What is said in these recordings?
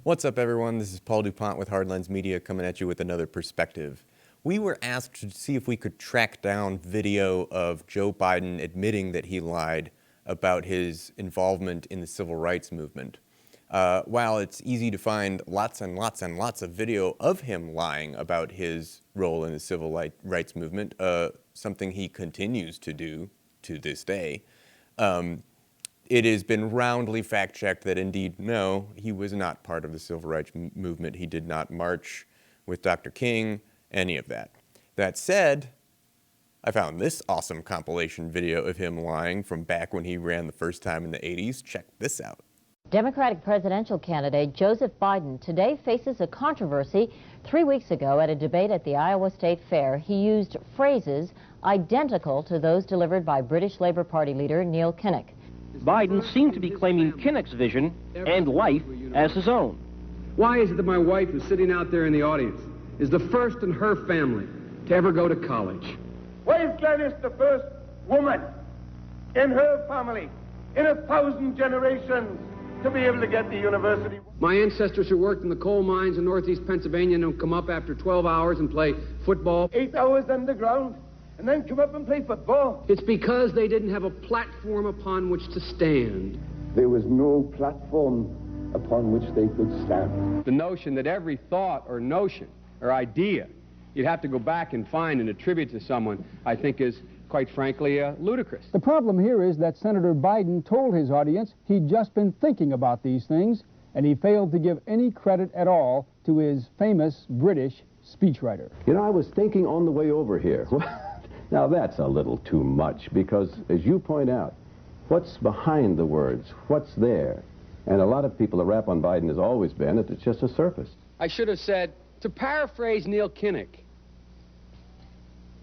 What's up, everyone? This is Paul DuPont with Hard Lens Media coming at you with another perspective. We were asked to see if we could track down video of Joe Biden admitting that he lied about his involvement in the civil rights movement. While it's easy to find lots and lots and lots of video of him lying about his role in the civil rights movement, something he continues to do to this day, it has been roundly fact-checked that indeed, no, he was not part of the civil rights movement. He did not march with Dr. King, any of that. That said, I found this awesome compilation video of him lying from back when he ran the first time in the 80s. Check this out. Democratic presidential candidate Joseph Biden today faces a controversy. 3 weeks ago at a debate at the Iowa State Fair, he used phrases identical to those delivered by British Labour Party leader Neil Kinnock. Biden seemed to be claiming Kinnock's vision and life as his own. Why is it that my wife, who's sitting out there in the audience, is the first in her family to ever go to college? Why is Gladys the first woman in her family, in 1,000 generations, to be able to get the university? My ancestors who worked in the coal mines in northeast Pennsylvania don't come up after 12 hours and play football. 8 hours underground, and then come up and play football. It's because they didn't have a platform upon which to stand. There was no platform upon which they could stand. The notion that every thought or notion or idea you'd have to go back and find and attribute to someone, I think is, quite frankly, ludicrous. The problem here is that Senator Biden told his audience he'd just been thinking about these things, and he failed to give any credit at all to his famous British speechwriter. You know, I was thinking on the way over here. Now that's a little too much because, as you point out, what's behind the words? What's there? And a lot of people, the rap on Biden has always been that it's just a surface. I should have said, to paraphrase Neil Kinnock,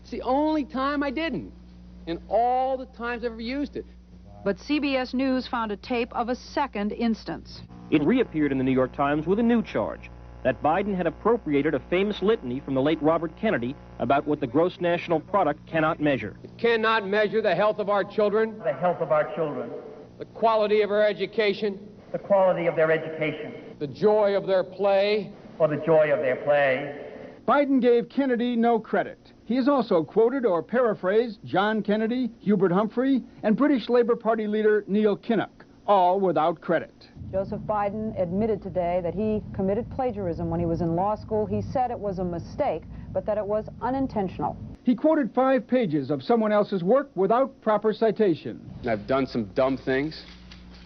it's the only time I didn't, and all the times I've ever used it. But CBS News found a tape of a second instance. It reappeared in the New York Times with a new charge, that Biden had appropriated a famous litany from the late Robert Kennedy about what the gross national product cannot measure. It cannot measure the health of our children, The health of our children, the quality of our education, the quality of their education, the joy of their play. or the joy of their play. Biden gave Kennedy no credit. He has also quoted or paraphrased John Kennedy, Hubert Humphrey, and British Labour Party leader Neil Kinnock, all without credit. Joseph Biden admitted today that he committed plagiarism when he was in law school. He said it was a mistake, but that it was unintentional. He quoted 5 pages of someone else's work without proper citation. I've done some dumb things,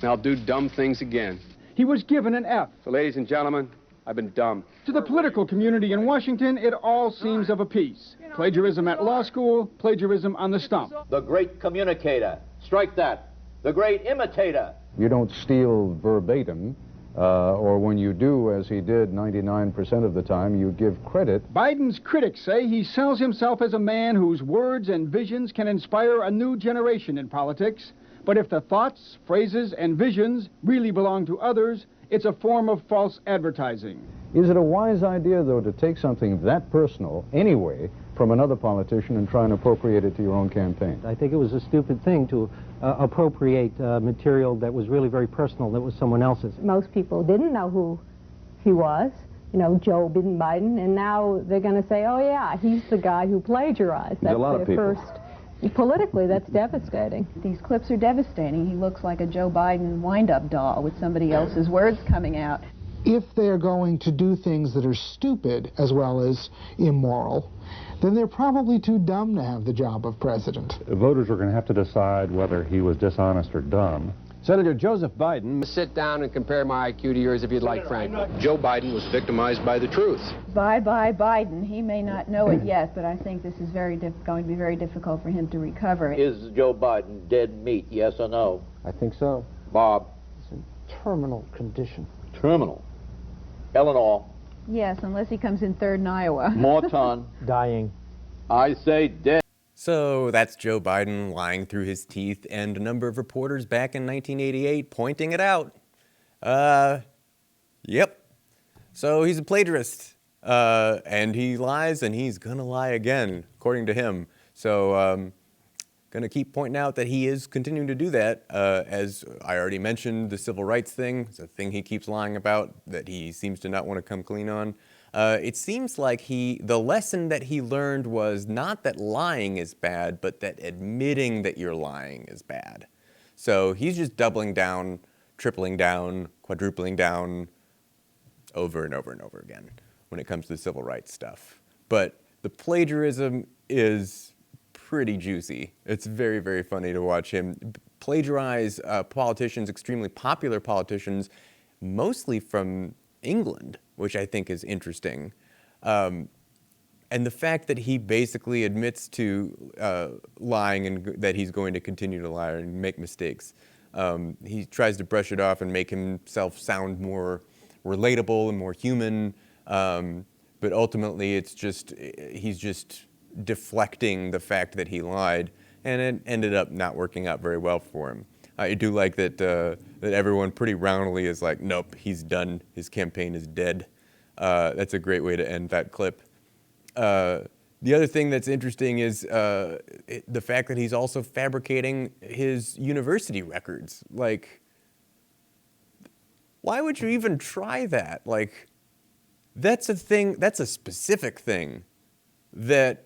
and I'll do dumb things again. He was given an F. So, ladies and gentlemen, I've been dumb. To the political community in Washington, it all seems of a piece. Plagiarism at law school, plagiarism on the stump. The great communicator. Strike that. The great imitator. You don't steal verbatim, or when you do, as he did 99% of the time, you give credit. Biden's critics say he sells himself as a man whose words and visions can inspire a new generation in politics. But if the thoughts, phrases, and visions really belong to others, it's a form of false advertising. Is it a wise idea, though, to take something that personal, anyway, from another politician and try and appropriate it to your own campaign? I think it was a stupid thing to appropriate material that was really very personal, that was someone else's. Most people didn't know who he was, you know, Joe Biden, and now they're going to say, oh yeah, he's the guy who plagiarized. That's a lot of people. Politically, that's devastating. These clips are devastating. He looks like a Joe Biden wind-up doll with somebody else's words coming out. If they're going to do things that are stupid as well as immoral, then they're probably too dumb to have the job of president. Voters are going to have to decide whether he was dishonest or dumb. Senator Joseph Biden. Sit down and compare my IQ to yours if you'd like, Frank. Joe Biden was victimized by the truth. Bye-bye Biden. He may not know it yet, but I think this is going to be very difficult for him to recover. Is Joe Biden dead meat, yes or no? I think so. Bob? It's in terminal condition. Terminal. Eleanor? Yes, unless he comes in third in Iowa. Morton? Dying. I say dead. So that's Joe Biden lying through his teeth, and a number of reporters back in 1988 pointing it out. Yep. So he's a plagiarist, and he lies, and he's gonna lie again, according to him. So going to keep pointing out that he is continuing to do that. As I already mentioned, the civil rights thing is a thing he keeps lying about that he seems to not want to come clean on. It seems like the lesson that he learned was not that lying is bad, but that admitting that you're lying is bad. So he's just doubling down, tripling down, quadrupling down over and over and over again when it comes to the civil rights stuff. But the plagiarism is pretty juicy. It's very, very funny to watch him plagiarize politicians, extremely popular politicians, mostly from England, which I think is interesting. And the fact that he basically admits to lying and that he's going to continue to lie and make mistakes. He tries to brush it off and make himself sound more relatable and more human. But ultimately, he's just deflecting the fact that he lied, and it ended up not working out very well for him. I do like that everyone pretty roundly is like, nope, he's done. His campaign is dead. That's a great way to end that clip. The other thing that's interesting is the fact that he's also fabricating his university records. Like, why would you even try that? Like, that's a thing, that's a specific thing that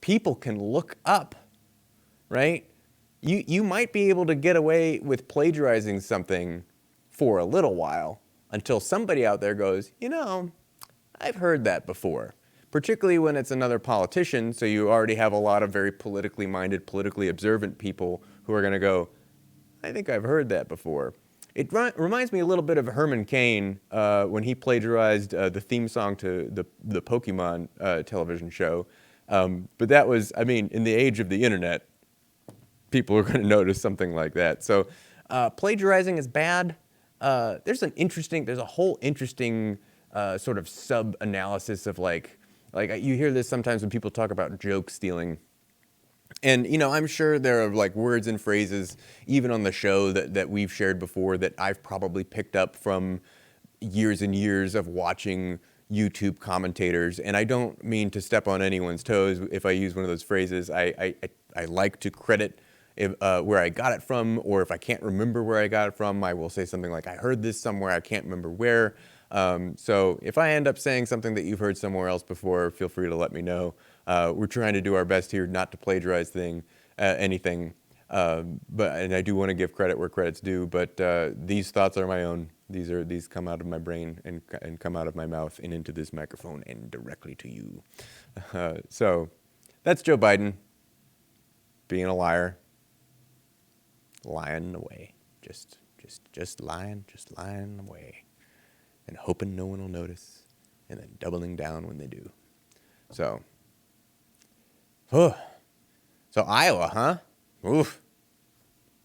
people can look up, right? You might be able to get away with plagiarizing something for a little while until somebody out there goes, you know, I've heard that before. Particularly when it's another politician, so you already have a lot of very politically minded, politically observant people who are going to go, I think I've heard that before. It reminds me a little bit of Herman Cain when he plagiarized the theme song to the Pokemon television show. But that was, I mean, in the age of the internet, people are going to notice something like that. So plagiarizing is bad. There's a whole interesting sort of sub-analysis of like you hear this sometimes when people talk about joke stealing. And, you know, I'm sure there are like words and phrases, even on the show that we've shared before, that I've probably picked up from years and years of watching YouTube commentators. And I don't mean to step on anyone's toes if I use one of those phrases. I like to credit where I got it from, or if I can't remember where I got it from, I will say something like, I heard this somewhere, I can't remember where. So if I end up saying something that you've heard somewhere else before, feel free to let me know. We're trying to do our best here not to plagiarize anything, and I do want to give credit where credit's due, but these thoughts are my own. These come out of my brain and come out of my mouth and into this microphone and directly to you. So that's Joe Biden being a liar, lying away, just lying away, and hoping no one will notice, and then doubling down when they do. So Iowa, huh? Oof.